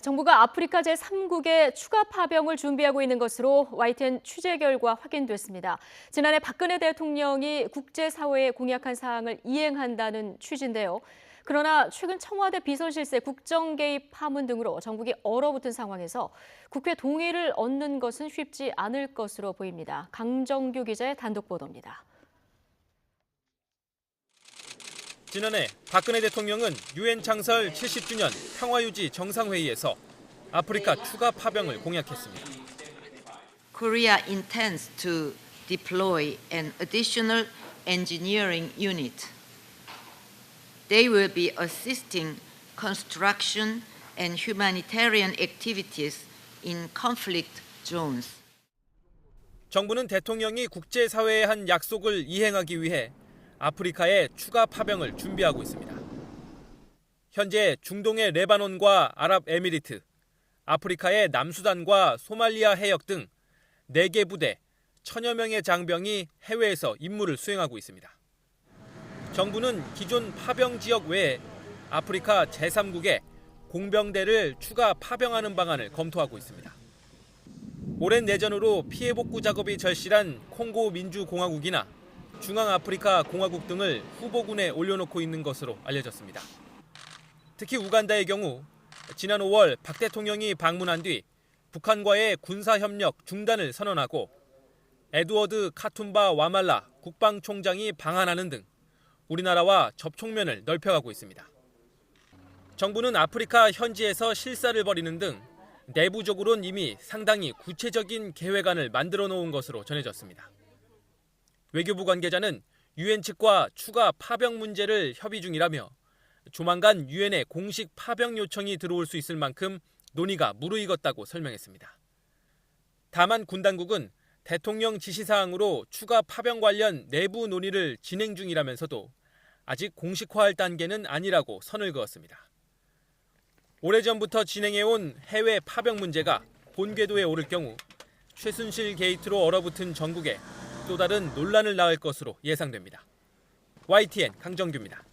정부가 아프리카 제3국에 추가 파병을 준비하고 있는 것으로 YTN 취재 결과 확인됐습니다. 지난해 박근혜 대통령이 국제사회에 공약한 사항을 이행한다는 취지인데요. 그러나 최근 청와대 비서실세 국정 개입 파문 등으로 전국이 얼어붙은 상황에서 국회 동의를 얻는 것은 쉽지 않을 것으로 보입니다. 강정규 기자의 단독 보도입니다. 지난해 박근혜 대통령은 유엔 창설 70주년 평화유지 정상회의에서 아프리카 추가 파병을 공약했습니다. Korea intends to deploy an additional engineering unit. They will be assisting construction and humanitarian activities in conflict zones. 정부는 대통령이 국제사회에 한 약속을 이행하기 위해 아프리카에 추가 파병을 준비하고 있습니다. 현재 중동의 레바논과 아랍에미리트, 아프리카의 남수단과 소말리아 해역 등 4개 부대, 1000여 명의 장병이 해외에서 임무를 수행하고 있습니다. 정부는 기존 파병 지역 외에 아프리카 제3국에 공병대를 추가 파병하는 방안을 검토하고 있습니다. 오랜 내전으로 피해 복구 작업이 절실한 콩고 민주공화국이나 중앙아프리카 공화국 등을 후보군에 올려놓고 있는 것으로 알려졌습니다. 특히 우간다의 경우 지난 5월 박 대통령이 방문한 뒤 북한과의 군사협력 중단을 선언하고 에드워드 카툼바 와말라 국방총장이 방한하는 등 우리나라와 접촉면을 넓혀가고 있습니다. 정부는 아프리카 현지에서 실사를 벌이는 등 내부적으로는 이미 상당히 구체적인 계획안을 만들어 놓은 것으로 전해졌습니다. 외교부 관계자는 유엔 측과 추가 파병 문제를 협의 중이라며 조만간 유엔에 공식 파병 요청이 들어올 수 있을 만큼 논의가 무르익었다고 설명했습니다. 다만 군 당국은 대통령 지시사항으로 추가 파병 관련 내부 논의를 진행 중이라면서도 아직 공식화할 단계는 아니라고 선을 그었습니다. 오래전부터 진행해온 해외 파병 문제가 본궤도에 오를 경우 최순실 게이트로 얼어붙은 전국에 또 다른 논란을 낳을 것으로 예상됩니다. YTN 강정규입니다.